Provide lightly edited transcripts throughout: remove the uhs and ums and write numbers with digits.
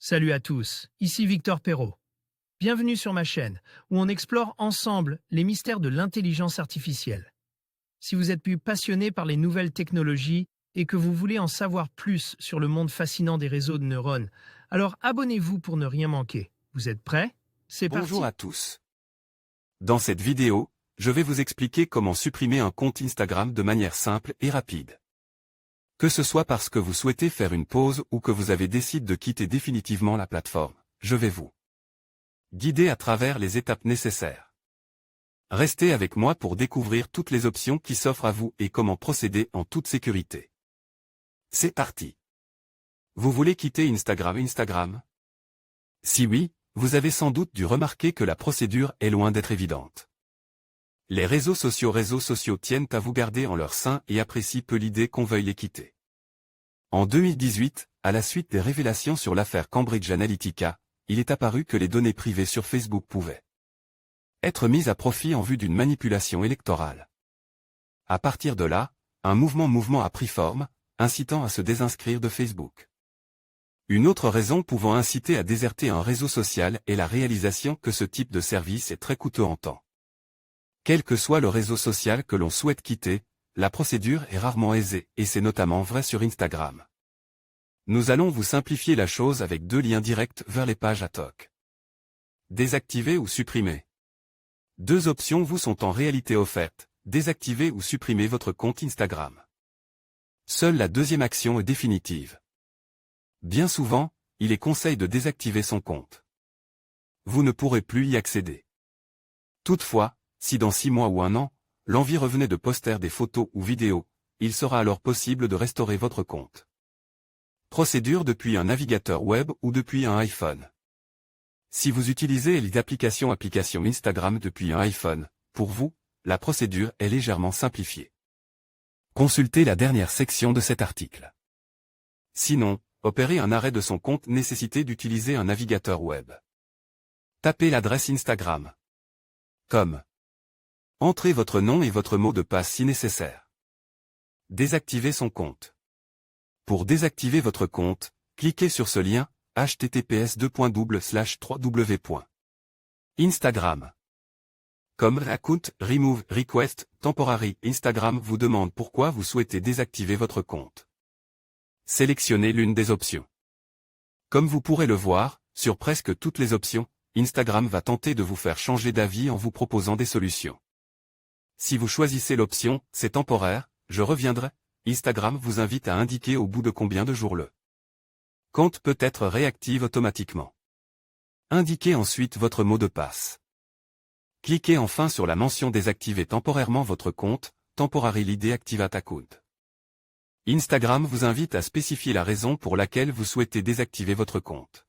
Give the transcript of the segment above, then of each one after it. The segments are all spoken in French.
Salut à tous, ici Victor Perrault. Bienvenue sur ma chaîne, où on explore ensemble les mystères de l'intelligence artificielle. Si vous êtes plus passionné par les nouvelles technologies et que vous voulez en savoir plus sur le monde fascinant des réseaux de neurones, alors abonnez-vous pour ne rien manquer. Vous êtes prêts? C'est parti. Bonjour à tous. Dans cette vidéo, je vais vous expliquer comment supprimer un compte Instagram de manière simple et rapide. Que ce soit parce que vous souhaitez faire une pause ou que vous avez décidé de quitter définitivement la plateforme, je vais vous guider à travers les étapes nécessaires. Restez avec moi pour découvrir toutes les options qui s'offrent à vous et comment procéder en toute sécurité. C'est parti. Vous voulez quitter Instagram? Si oui, vous avez sans doute dû remarquer que la procédure est loin d'être évidente. Les réseaux sociaux tiennent à vous garder en leur sein et apprécient peu l'idée qu'on veuille les quitter. En 2018, à la suite des révélations sur l'affaire Cambridge Analytica, il est apparu que les données privées sur Facebook pouvaient être mises à profit en vue d'une manipulation électorale. À partir de là, un mouvement a pris forme, incitant à se désinscrire de Facebook. Une autre raison pouvant inciter à déserter un réseau social est la réalisation que ce type de service est très coûteux en temps. Quel que soit le réseau social que l'on souhaite quitter, la procédure est rarement aisée, et c'est notamment vrai sur Instagram. Nous allons vous simplifier la chose avec 2 liens directs vers les pages ad hoc. Désactiver ou supprimer. 2 options vous sont en réalité offertes, désactiver ou supprimer votre compte Instagram. Seule la deuxième action est définitive. Bien souvent, il est conseil de désactiver son compte. Vous ne pourrez plus y accéder. Toutefois, si dans 6 mois ou 1 an, l'envie revenait de poster des photos ou vidéos, il sera alors possible de restaurer votre compte. Procédure depuis un navigateur web ou depuis un iPhone. Si vous utilisez l'application Instagram depuis un iPhone, pour vous, la procédure est légèrement simplifiée. Consultez la dernière section de cet article. Sinon, opérer un arrêt de son compte nécessite d'utiliser un navigateur web. Tapez l'adresse Instagram.com. Entrez votre nom et votre mot de passe si nécessaire. Désactivez son compte. Pour désactiver votre compte, cliquez sur ce lien https://www.instagram.com account remove request temporary. Instagram vous demande pourquoi vous souhaitez désactiver votre compte. Sélectionnez l'une des options. Comme vous pourrez le voir, sur presque toutes les options, Instagram va tenter de vous faire changer d'avis en vous proposant des solutions. Si vous choisissez l'option « C'est temporaire, je reviendrai », Instagram vous invite à indiquer au bout de combien de jours le compte peut être réactive automatiquement. Indiquez ensuite votre mot de passe. Cliquez enfin sur la mention « Désactiver temporairement votre compte » Temporarily deactivate account. Instagram vous invite à spécifier la raison pour laquelle vous souhaitez désactiver votre compte.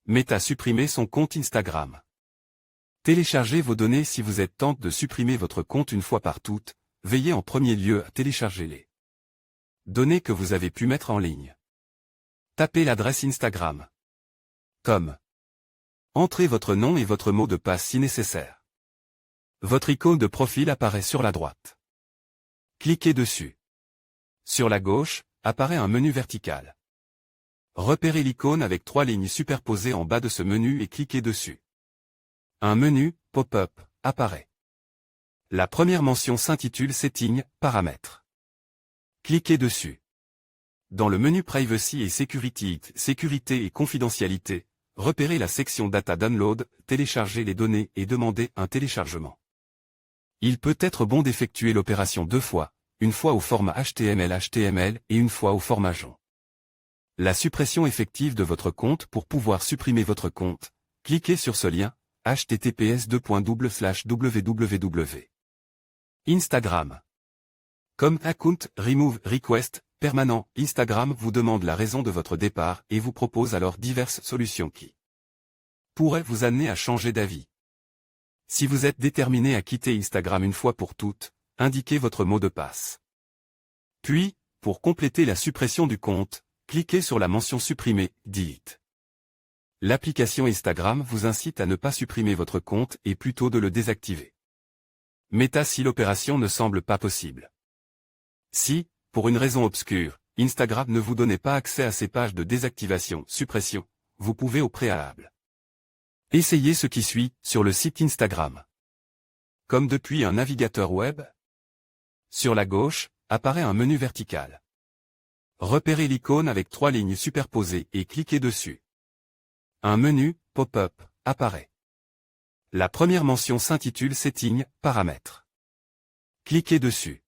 Meta supprimer son compte Instagram. Téléchargez vos données. Si vous êtes tente de supprimer votre compte une fois par toutes, veillez en premier lieu à télécharger les données que vous avez pu mettre en ligne. Tapez l'adresse Instagram.com. Entrez votre nom et votre mot de passe si nécessaire. Votre icône de profil apparaît sur la droite. Cliquez dessus. Sur la gauche, apparaît un menu vertical. Repérez l'icône avec 3 lignes superposées en bas de ce menu et cliquez dessus. Un menu, pop-up, apparaît. La première mention s'intitule Settings, paramètres. Cliquez dessus. Dans le menu Privacy et Security, sécurité et confidentialité, repérez la section Data Download, téléchargez les données et demandez un téléchargement. Il peut être bon d'effectuer l'opération 2 fois, une fois au format HTML et une fois au format JSON. La suppression effective de votre compte. Pour pouvoir supprimer votre compte, cliquez sur ce lien https://www. Instagram.com account remove request permanent. Instagram vous demande la raison de votre départ et vous propose alors diverses solutions qui pourraient vous amener à changer d'avis. Si vous êtes déterminé à quitter Instagram une fois pour toutes, indiquez votre mot de passe. Puis, pour compléter la suppression du compte, cliquez sur la mention Supprimer, delete. L'application Instagram vous incite à ne pas supprimer votre compte et plutôt de le désactiver. Meta si l'opération ne semble pas possible. Si, pour une raison obscure, Instagram ne vous donnait pas accès à ces pages de désactivation, suppression, vous pouvez au préalable essayer ce qui suit sur le site Instagram. Comme depuis un navigateur web, sur la gauche, apparaît un menu vertical. Repérez l'icône avec 3 lignes superposées et cliquez dessus. Un menu, pop-up, apparaît. La première mention s'intitule Settings, paramètres. Cliquez dessus.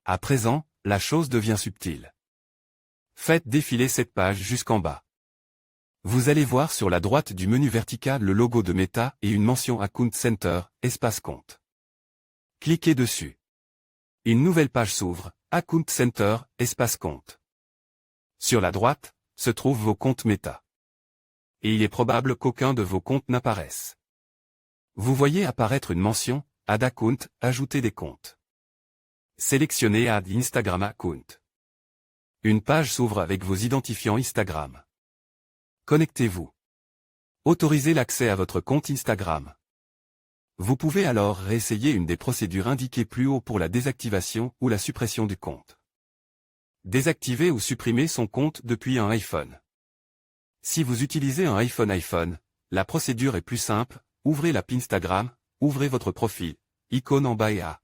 À présent, la chose devient subtile. Faites défiler cette page jusqu'en bas. Vous allez voir sur la droite du menu vertical le logo de Meta et une mention Account Center, espace compte. Cliquez dessus. Une nouvelle page s'ouvre, Account Center, espace compte. Sur la droite, se trouvent vos comptes Meta. Et il est probable qu'aucun de vos comptes n'apparaisse. Vous voyez apparaître une mention, Add Account, ajouter des comptes. Sélectionnez Add Instagram Account. Une page s'ouvre avec vos identifiants Instagram. Connectez-vous. Autorisez l'accès à votre compte Instagram. Vous pouvez alors réessayer une des procédures indiquées plus haut pour la désactivation ou la suppression du compte. Désactiver ou supprimer son compte depuis un iPhone. Si vous utilisez un iPhone, la procédure est plus simple, ouvrez l'app Instagram, ouvrez votre profil, icône en bas et à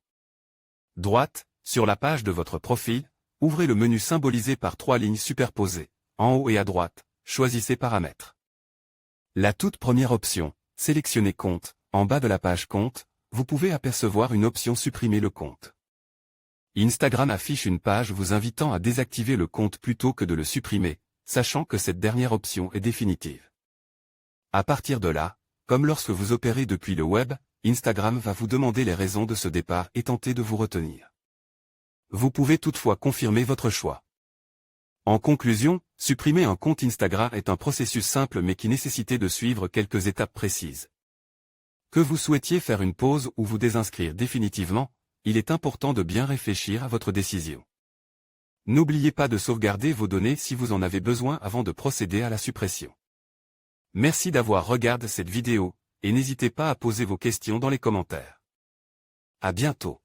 droite, sur la page de votre profil, ouvrez le menu symbolisé par 3 lignes superposées, en haut et à droite, choisissez Paramètres. La toute première option, sélectionnez Compte, en bas de la page Compte, vous pouvez apercevoir une option Supprimer le compte. Instagram affiche une page vous invitant à désactiver le compte plutôt que de le supprimer, sachant que cette dernière option est définitive. À partir de là, comme lorsque vous opérez depuis le web, Instagram va vous demander les raisons de ce départ et tenter de vous retenir. Vous pouvez toutefois confirmer votre choix. En conclusion, supprimer un compte Instagram est un processus simple mais qui nécessitait de suivre quelques étapes précises. Que vous souhaitiez faire une pause ou vous désinscrire définitivement, il est important de bien réfléchir à votre décision. N'oubliez pas de sauvegarder vos données si vous en avez besoin avant de procéder à la suppression. Merci d'avoir regardé cette vidéo, et n'hésitez pas à poser vos questions dans les commentaires. À bientôt.